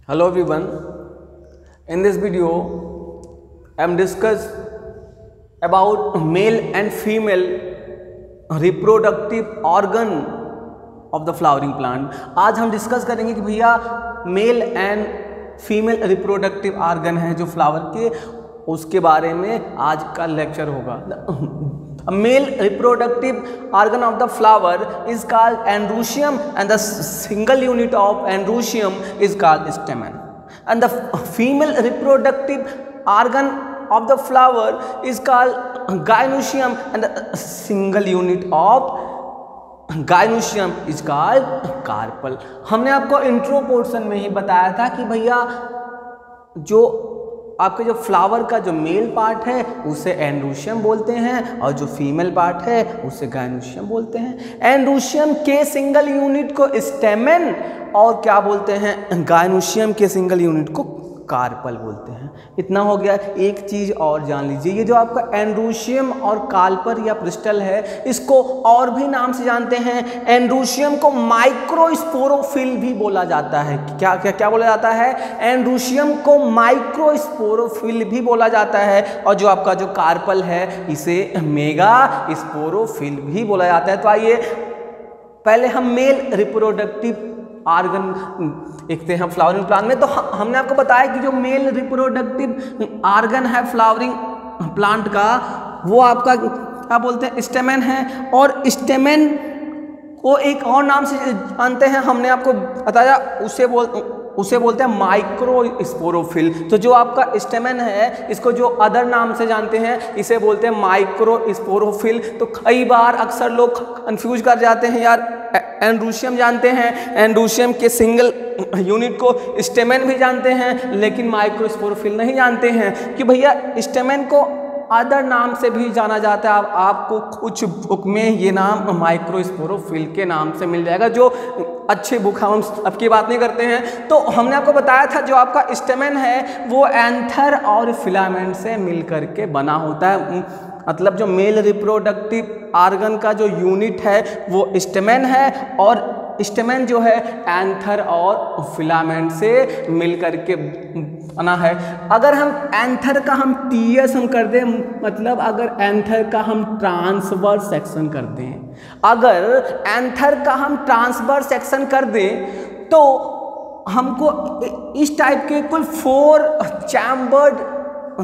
Hello everyone. In this video, I am discuss about male and female reproductive organ of the flowering plant. आज हम discuss करेंगे कि भैया male and female reproductive organ है जो flower के, उसके बारे में आज का लेक्चर होगा. A male reproductive organ of the flower is called androecium and the single unit of androecium is called stamen. And the female reproductive organ of the flower is called gynoecium and the single unit of gynoecium is called carpel. हमने आपको intro portion में ही बताया था कि भैया जो आपके जो फ्लावर का जो मेल पार्ट है उसे एंड्रोशियम बोलते हैं और जो फीमेल पार्ट है उसे गायनोशियम बोलते हैं. एंड्रोशियम के सिंगल यूनिट को स्टेमेन और क्या बोलते हैं, गायनोशियम के सिंगल यूनिट को कार्पल बोलते हैं. इतना हो गया. एक चीज़ और जान लीजिए, ये जो आपका एंड्रोशियम और कार्पर या क्रिस्टल है इसको और भी नाम से जानते हैं. एंड्रोशियम को माइक्रोस्पोरोफिल भी बोला जाता है. क्या क्या क्या बोला जाता है? एंड्रोशियम को माइक्रोस्पोरोफिल भी बोला जाता है. और जो आपका जो कार्पल है इसे मेगा स्पोरोफिल भी बोला जाता है. तो आइए पहले हम मेल रिप्रोडक्टिव ऑर्गन देखते हैं फ्लावरिंग प्लांट में. तो हमने आपको बताया कि जो मेल रिप्रोडक्टिव ऑर्गन है फ्लावरिंग प्लांट का वो आपका क्या बोलते हैं, स्टेमेन है. और स्टेमेन को एक और नाम से जानते हैं, हमने आपको बताया, उसे बोलते हैं माइक्रोस्पोरोफिल. तो जो आपका स्टेमेन है इसको जो अदर नाम से जानते हैं इसे बोलते हैं माइक्रोस्पोरोफिल. तो कई बार अक्सर लोग कंफ्यूज कर जाते हैं, यार एंड्रोशियम जानते हैं, एंड्रोशियम के सिंगल यूनिट को स्टेमेन भी जानते हैं लेकिन माइक्रोस्पोरोफिल नहीं जानते हैं कि भैया स्टेमेन को अदर नाम से भी जाना जाता है. आपको कुछ बुक में ये नाम माइक्रोस्पोरोफिल के नाम से मिल जाएगा, जो अच्छे बुक हम अब की बात नहीं करते हैं. तो हमने आपको बताया था जो आपका स्टेमेन है वो एंथर और फिलामेंट से मिल करके बना होता है. मतलब जो मेल रिप्रोडक्टिव ऑर्गन का जो यूनिट है वो स्टेमेन है और स्टेमेन जो है एंथर और फिलामेंट से मिल करके बना है. अगर हम एंथर का हम टीएस हम कर दें, मतलब अगर एंथर का हम ट्रांसवर्स सेक्शन कर दें, अगर एंथर का हम ट्रांसवर्स सेक्शन कर दें तो हमको इस टाइप के कुल 4 चैम्बर्ड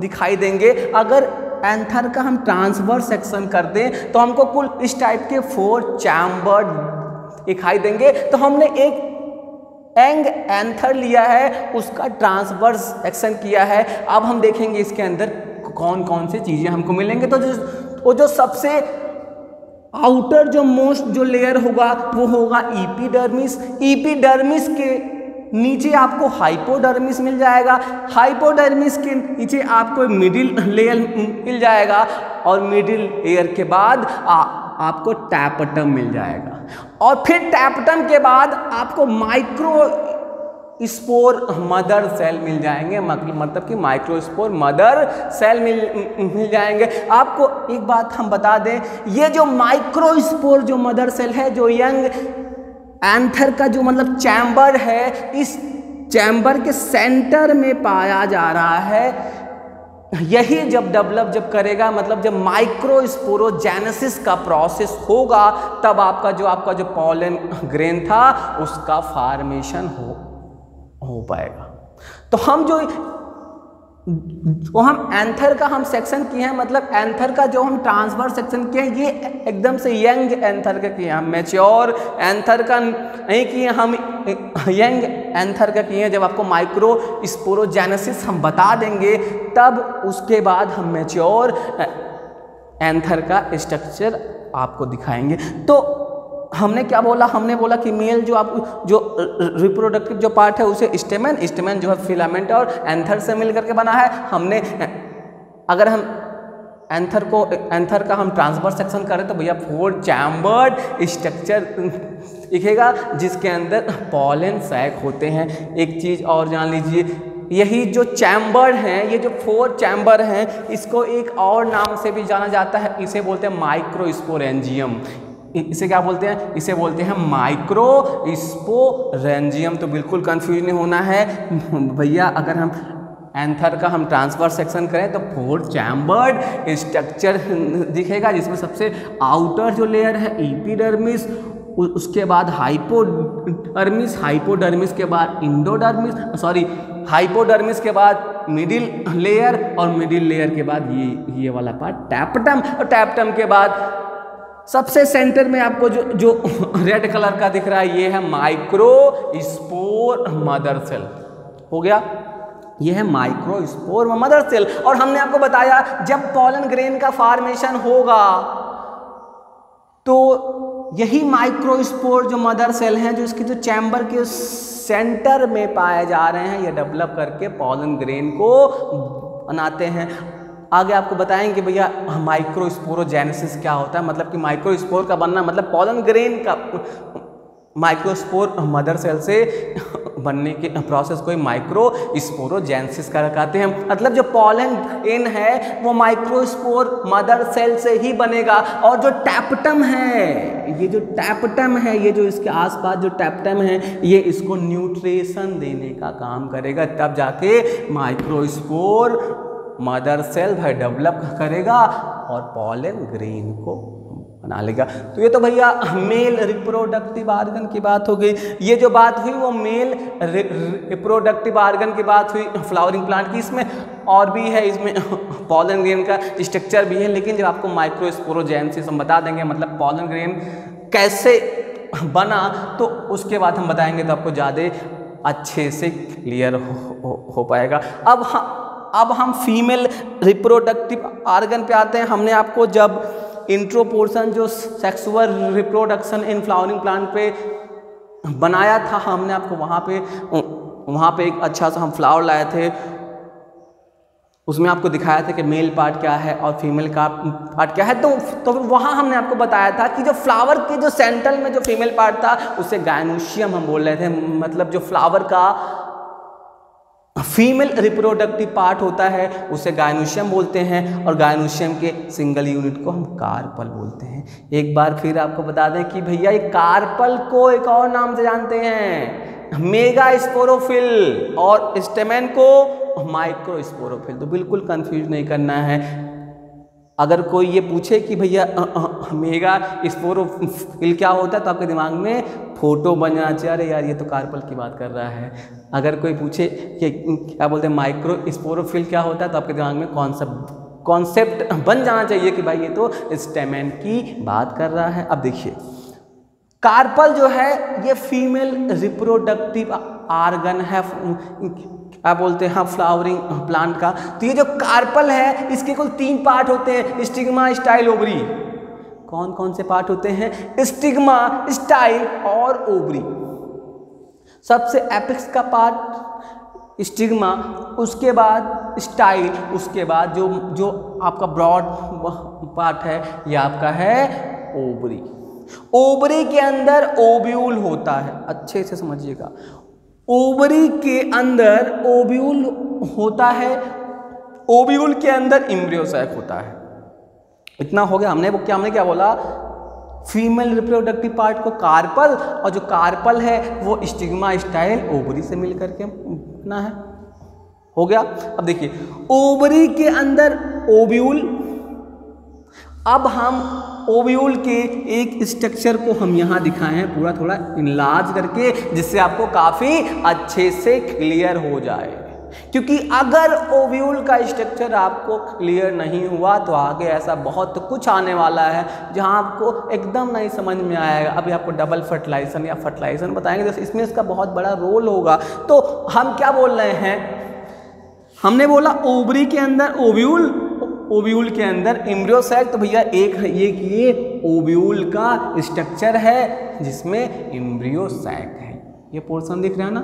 दिखाई देंगे. अगर एंथर का हम ट्रांसवर्स सेक्शन कर दें तो हमको कुल इस टाइप के 4 चैम्बर्ड दिखाई देंगे. तो हमने एक एंग एंथर लिया है, उसका ट्रांसवर्स सेक्शन किया है. अब हम देखेंगे इसके अंदर कौन कौन सी चीज़ें हमको मिलेंगे. तो वो जो सबसे आउटर जो मोस्ट जो लेयर होगा वो होगा एपिडर्मिस. एपिडर्मिस के नीचे आपको हाइपोडर्मिस मिल जाएगा. हाइपोडर्मिस के नीचे आपको मिडिल लेयर मिल जाएगा और मिडिल लेयर के बाद आपको टैपटम मिल जाएगा. और फिर टैपटम के बाद आपको माइक्रो स्पोर मदर सेल मिल जाएंगे. मतलब कि माइक्रोस्पोर मदर सेल मिल जाएंगे. आपको एक बात हम बता दें, ये जो माइक्रोस्पोर जो मदर सेल है, जो यंग एंथर का जो मतलब चैम्बर है, इस चैम्बर के सेंटर में पाया जा रहा है. यही जब डेवलप जब करेगा, मतलब जब माइक्रोस्पोरोजेनेसिस का प्रोसेस होगा तब आपका जो पॉलन ग्रेन था उसका फॉर्मेशन हो पाएगा. तो हम एंथर का हम सेक्शन किए हैं, मतलब एंथर का जो हम ट्रांसवर्स सेक्शन किए हैं ये एकदम से यंग एंथर का किए हैं. हम मैच्योर एंथर का नहीं किए, हम यंग एंथर का किए हैं. जब आपको माइक्रोस्पोरोजेनेसिस हम बता देंगे तब उसके बाद हम मैच्योर एंथर का स्ट्रक्चर आपको दिखाएंगे. तो हमने क्या बोला, हमने बोला कि मेल जो रिप्रोडक्टिव जो पार्ट है उसे स्टेमेन जो है फिलामेंट और एंथर से मिल करके बना है. हमने अगर हम एंथर का हम ट्रांसवर्स सेक्शन करें तो भैया 4 चैम्बर्ड स्ट्रक्चर दिखेगा जिसके अंदर पॉलन सैक होते हैं. एक चीज़ और जान लीजिए, यही जो चैम्बर हैं, ये जो 4 चैम्बर हैं, इसको एक और नाम से भी जाना जाता है, इसे बोलते हैं माइक्रोस्पोरेंजियम. इसे क्या बोलते हैं? इसे बोलते हैं माइक्रोस्पोरेंजियम। तो बिल्कुल कंफ्यूज नहीं होना है भैया। अगर हम एंथर का हम ट्रांसफर सेक्शन करें तो 4 चैम्बर्ड स्ट्रक्चर दिखेगा, जिसमें सबसे आउटर जो लेयर है एपिडर्मिस, उसके बाद हाइपोडर्मिस, हाइपोडर्मिस के बाद इंडोडर्मिस, हाइपोडर्मिस के बाद मिडिल लेयर, और मिडिल लेयर के बाद ये वाला पार्ट टैप्टम, और टैप्टम के बाद सबसे सेंटर में आपको जो रेड कलर का दिख रहा है ये है माइक्रोस्पोर मदर सेल। हो गया, ये है माइक्रोस्पोर मदर सेल। और हमने आपको बताया जब पॉलन ग्रेन का फॉर्मेशन होगा तो यही माइक्रोस्पोर जो मदर सेल हैं, जो इसके जो चैम्बर के सेंटर में पाए जा रहे हैं, ये डेवलप करके पॉलन ग्रेन को बनाते हैं। आगे आपको बताएंगे भैया माइक्रोस्पोरोजेनेसिस क्या होता है, मतलब कि माइक्रोस्पोर का बनना, मतलब पॉलन ग्रेन का माइक्रोस्पोर मदर सेल से बनने के प्रोसेस को माइक्रोस्पोरोजेनेसिस कहते हैं। मतलब जो पॉलन ग्रेन है वो माइक्रोस्पोर मदर सेल से ही बनेगा। और जो टैप्टम है, ये जो टैप्टम है, ये जो इसके आसपास जो टैप्टम है, ये इसको न्यूट्रिशन देने का काम करेगा, तब जाके माइक्रोस्पोर मदर सेल भाई डेवलप करेगा और पॉलन ग्रेन को बना लेगा। तो ये तो भैया मेल रिप्रोडक्टिव ऑर्गन की बात हो गई। ये जो बात हुई वो मेल रिप्रोडक्टिव ऑर्गन की बात हुई फ्लावरिंग प्लांट की। इसमें और भी है, इसमें पॉलन ग्रेन का स्ट्रक्चर भी है, लेकिन जब आपको माइक्रोस्पोरोजेनेसिस हम बता देंगे, मतलब पॉलन ग्रेन कैसे बना, तो उसके बाद हम बताएंगे तो आपको ज़्यादा अच्छे से क्लियर हो पाएगा। अब हम फीमेल रिप्रोडक्टिव ऑर्गन पे आते हैं। हमने आपको जब इंट्रो पोर्शन जो sexual reproduction in flowering plant पे बनाया था, हमने आपको वहाँ पे एक अच्छा सा हम फ्लावर लाए थे, उसमें आपको दिखाया था कि मेल पार्ट क्या है और फीमेल का पार्ट क्या है। तो वहाँ हमने आपको बताया था कि जो फ्लावर के जो सेंटर में जो फीमेल पार्ट था उसे गायनोशियम हम बोल रहे थे, मतलब जो फ्लावर का फीमेल रिप्रोडक्टिव पार्ट होता है उसे गायनोशियम बोलते हैं, और गायनोशियम के सिंगल यूनिट को हम कार्पल बोलते हैं। एक बार फिर आपको बता दें कि भैया ये कार्पल को एक और नाम से जानते हैं, मेगा स्पोरोफिल, और स्टेमेन को माइक्रोस्पोरोफिल। तो बिल्कुल कंफ्यूज नहीं करना है। अगर कोई ये पूछे कि भैया मेगा स्पोरोफिल क्या होता है, तो आपके दिमाग में फोटो बन जाना चाहिए, अरे यार ये तो कार्पल की बात कर रहा है। अगर कोई पूछे कि क्या बोलते हैं माइक्रो स्पोरोफिल क्या होता है, तो आपके दिमाग में कॉन्सेप्ट बन जाना चाहिए कि भाई ये तो स्टेमेन की बात कर रहा है। अब देखिए कार्पल जो है ये फीमेल रिप्रोडक्टिव ऑर्गन है, क्या बोलते हैं फ्लावरिंग प्लांट का। तो ये जो कार्पल है इसके कुल 3 पार्ट होते हैं, स्टिग्मा, स्टाइल, ओवरी। कौन कौन से पार्ट होते हैं? स्टिग्मा, स्टाइल और ओवरी। सबसे एपेक्स का पार्ट स्टिग्मा, उसके बाद स्टाइल, उसके बाद जो आपका ब्रॉड पार्ट है ये आपका है ओवरी। ओवरी के अंदर ओव्यूल होता है, अच्छे से समझिएगा। ओवरी के अंदर ओव्यूल होता है, ओव्यूल के अंदर एम्ब्रियोसैक होता है। इतना हो गया। हमने क्या बोला? फीमेल रिप्रोडक्टिव पार्ट को कार्पल, और जो कार्पल है वो स्टिग्मा, स्टाइल, ओवरी से मिल करके बना है। हो गया। अब देखिए ओवरी के अंदर ओव्यूल। अब हम ओव्यूल के एक स्ट्रक्चर को हम यहाँ दिखाए हैं पूरा थोड़ा इनलार्ज करके, जिससे आपको काफ़ी अच्छे से क्लियर हो जाए। क्योंकि अगर ओव्यूल का स्ट्रक्चर आपको क्लियर नहीं हुआ तो आगे ऐसा बहुत कुछ आने वाला है जहाँ आपको एकदम नहीं समझ में आएगा। अभी आपको डबल फर्टिलाइजेशन या फर्टिलाइजेशन बताएंगे तो इसमें इसका बहुत बड़ा रोल होगा। तो हम क्या बोल रहे हैं? हमने बोला ओवरी के अंदर ओव्यूल, ओव्यूल के अंदर एम्ब्रियोसैक। तो भैया एक ये ओव्यूल का स्ट्रक्चर है जिसमें एम्ब्रियोसैक है। ये पोर्शन दिख रहा है ना,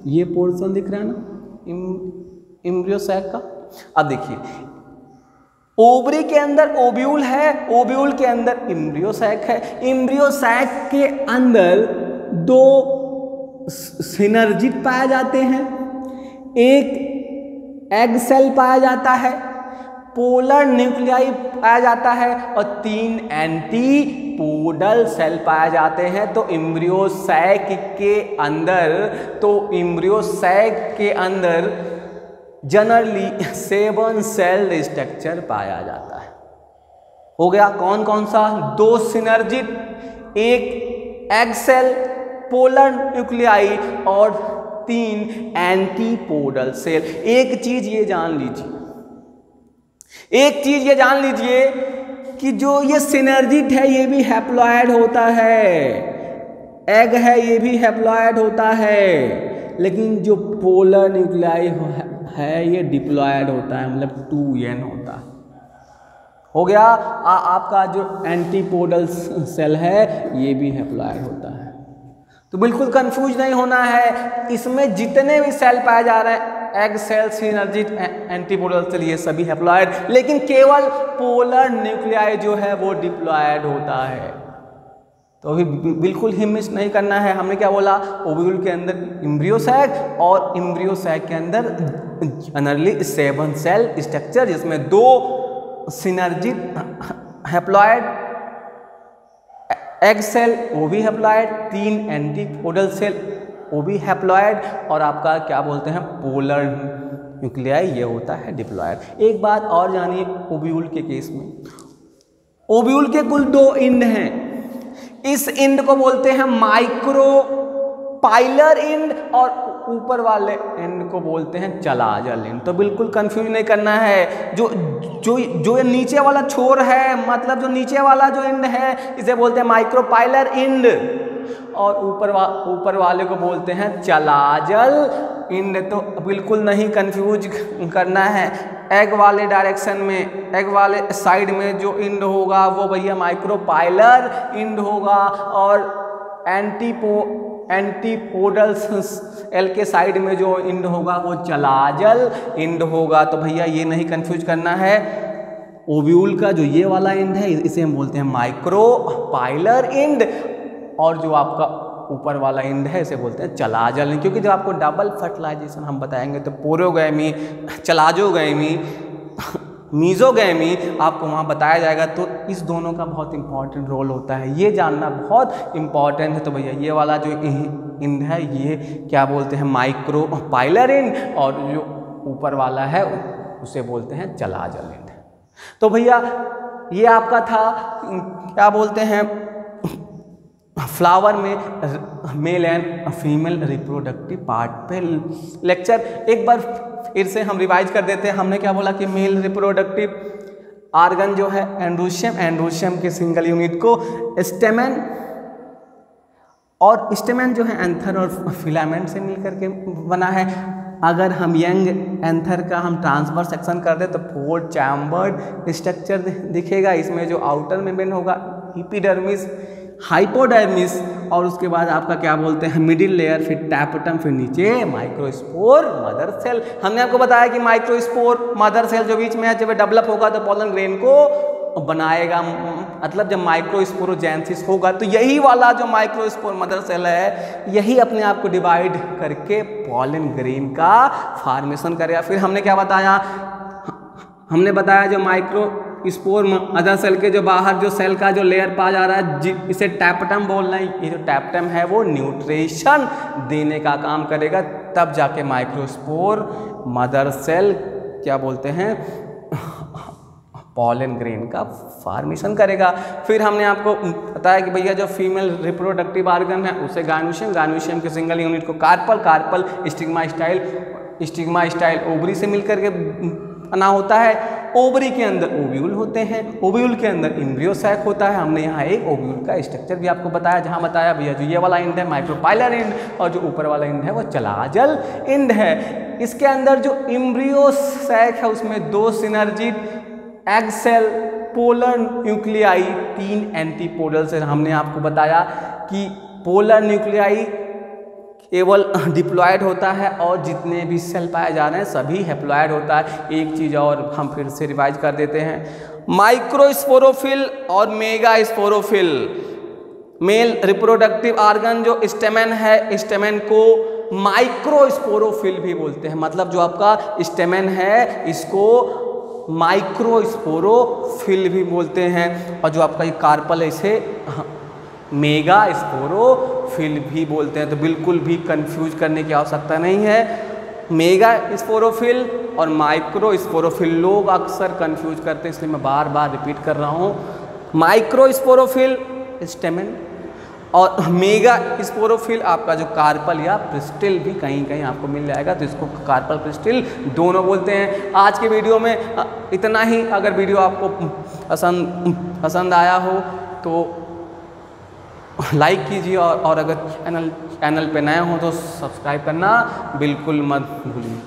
ये पोर्शन दिख रहा है ना एम्ब्रियोसैक का। अब देखिए ओवरी के अंदर ओव्यूल है, ओव्यूल के अंदर एम्ब्रियोसैक है। एम्ब्रियोसैक के अंदर 2 सिनर्जिड पाए जाते हैं, एक एग सेल पाया जाता है, पोलर न्यूक्लियाई पाया जाता है, और 3 एंटी एंटीपोडल सेल पाए जाते हैं। तो एम्ब्रियो सैक के अंदर जनरली 7 सेल स्ट्रक्चर पाया जाता है। हो गया कौन कौन सा? 2 synergid, 1 egg cell polar nuclei और 3 एंटीपोडल सेल। एक चीज ये जान लीजिए कि जो ये सिनर्जिड है ये भी हैप्लॉयड होता है, एग है ये भी हैप्लॉयड होता है, लेकिन जो पोलर न्यूक्लियाई है ये डिप्लॉयड होता है, मतलब 2n होता है। हो गया आपका जो एंटीपोडल सेल है ये भी हैप्लॉयड होता है। तो बिल्कुल कंफ्यूज नहीं होना है, इसमें जितने भी सेल पाए जा रहे हैं egg cell, synergid, antipodal cell ये सभी हैप्लॉयड, लेकिन केवल पोलर न्यूक्लियाई जो है वो डिप्लॉयड होता है। तो अभी बिल्कुल ही मिस नहीं करना है। हमने क्या बोला? ओव्यूल के अंदर एम्ब्रियो सैक और एम्ब्रियो सैक के अंदर जनरली 7 सेल स्ट्रक्चर, जिसमें 2 सिनर्जिड हैप्लॉयड, एग सेल वो भी हैप्लॉयड, 3 एंटीपोडल सेल वो भी हैप्लॉयड, और आपका क्या बोलते हैं पोलर न्यूक्लियाई ये होता है डिप्लॉयड। एक बात और जानिए ओव्यूल के केस में, ओव्यूल के कुल 2 इंड हैं। इस इंड को बोलते हैं माइक्रोपाइलर इंड और ऊपर वाले इंड को बोलते हैं चलाजल इंड। तो बिल्कुल कंफ्यूज नहीं करना है। जो ये नीचे वाला छोर है, मतलब जो नीचे वाला जो इंड है इसे बोलते हैं माइक्रोपाइलर इंड, और ऊपर वाले को बोलते हैं चलाजल इंड। तो बिल्कुल नहीं कंफ्यूज करना है। एग वाले डायरेक्शन में, एग वाले साइड में जो इंड होगा वो भैया माइक्रोपाइलर इंड होगा, और एंटीपोडल सेल के साइड में जो इंड होगा वो चलाजल इंड होगा। तो भैया ये नहीं कंफ्यूज करना है। ओव्यूल का जो ये वाला इंड है इसे हम बोलते हैं माइक्रोपाइलर इंड, और जो आपका ऊपर वाला इंड है इसे बोलते हैं चलाजल इंड। क्योंकि जब आपको डबल फर्टिलाइजेशन हम बताएंगे तो पोरोगैमी, चलाजोगैमी, मीजोगैमी आपको वहाँ बताया जाएगा। तो इस दोनों का बहुत इंपॉर्टेंट रोल होता है, ये जानना बहुत इंपॉर्टेंट है। तो भैया ये वाला जो इंड है ये क्या बोलते हैं माइक्रोपाइलर इंड, और जो ऊपर वाला है उसे बोलते हैं चलाजल इंड। तो भैया ये आपका था क्या बोलते हैं फ्लावर में male and female reproductive part पे लेक्चर। एक बार फिर से हम रिवाइज कर देते हैं। हमने क्या बोला कि मेल रिप्रोडक्टिव आर्गन जो है एंड्रोशियम, एंड्रोशियम के सिंगल यूनिट को स्टेमेन, और स्टेमेन जो है एंथर और फिलामेंट से मिलकर के बना है। अगर हम यंग एंथर का हम ट्रांसफर सेक्शन कर दे तो 4 चैम्बर्ड स्ट्रक्चर दिखेगा। इसमें जो आउटर मेम्ब्रेन होगा एपिडर्मिस, हाइपोडर्मिस, और उसके बाद आपका क्या बोलते हैं मिडिल लेयर, फिर टैपेटम, फिर नीचे माइक्रोस्पोर मदर सेल। हमने आपको बताया कि माइक्रोस्पोर मदर सेल जो बीच में है जब डेवलप होगा तो पॉलन ग्रेन को बनाएगा। मतलब जब माइक्रोस्पोरोजेनेसिस होगा तो यही वाला जो माइक्रोस्पोर मदर सेल है यही अपने आप को डिवाइड करके पॉलन ग्रेन का फॉर्मेशन करेगा। फिर हमने क्या बताया? हमने बताया जो माइक्रोस्पोर मदर सेल के जो बाहर जो सेल का जो लेयर पाया जा रहा है इसे टैपेटम बोलना है। ये जो टैपेटम है वो न्यूट्रिशन देने का काम करेगा, तब जाके माइक्रोस्पोर मदर सेल क्या बोलते हैं पॉलन ग्रेन का फॉर्मेशन करेगा। फिर हमने आपको बताया कि भैया जो फीमेल रिप्रोडक्टिव ऑर्गन है उसे गायनोशियम, गायनोशियम के सिंगल यूनिट को carpel, carpel stigma style ovary से मिलकर के बना होता है। ओवरी के अंदर ओव्यूल होते हैं, ओव्यूल के अंदर एम्ब्रियो सैक होता है। हमने यहाँ एक ओव्यूल का स्ट्रक्चर भी आपको बताया, जहाँ बताया भैया जो ये वाला इंड है माइक्रोपाइलर इंड, और जो ऊपर वाला इंड है वो चलाजल इंड है। इसके अंदर जो एम्ब्रियो सैक है उसमें 2 synergid, egg cell, polar nuclei, 3 antipodal cell. हमने आपको बताया कि पोलर न्यूक्लियाई केवल डिप्लॉयड होता है और जितने भी सेल पाए जा रहे हैं सभी हैप्लॉयड होता है। एक चीज़ और हम फिर से रिवाइज कर देते हैं, माइक्रोस्पोरोफिल और mega sporophyll. Male reproductive organ जो स्टेमेन है, स्टेमेन को माइक्रोस्पोरोफिल भी बोलते हैं। मतलब जो आपका स्टेमेन है इसको माइक्रोस्पोरोफिल भी बोलते हैं, और जो आपका ये कार्पल है इसे मेगा स्पोरोफिल भी बोलते हैं। तो बिल्कुल भी कंफ्यूज करने की आवश्यकता नहीं है। मेगा स्पोरोफिल और माइक्रोस्पोरोफिल लोग अक्सर कंफ्यूज करते हैं, इसलिए मैं बार बार रिपीट कर रहा हूँ। माइक्रोस्पोरोफिल स्टेमेन और मेगा स्पोरोफिल आपका जो कार्पल या प्रिस्टिल भी कहीं कहीं आपको मिल जाएगा, तो इसको कार्पल प्रिस्टिल दोनों बोलते हैं। आज के वीडियो में इतना ही। अगर वीडियो आपको पसंद आया हो तो लाइक कीजिए, और अगर चैनल पे नए हो तो सब्सक्राइब करना बिल्कुल मत भूलिए।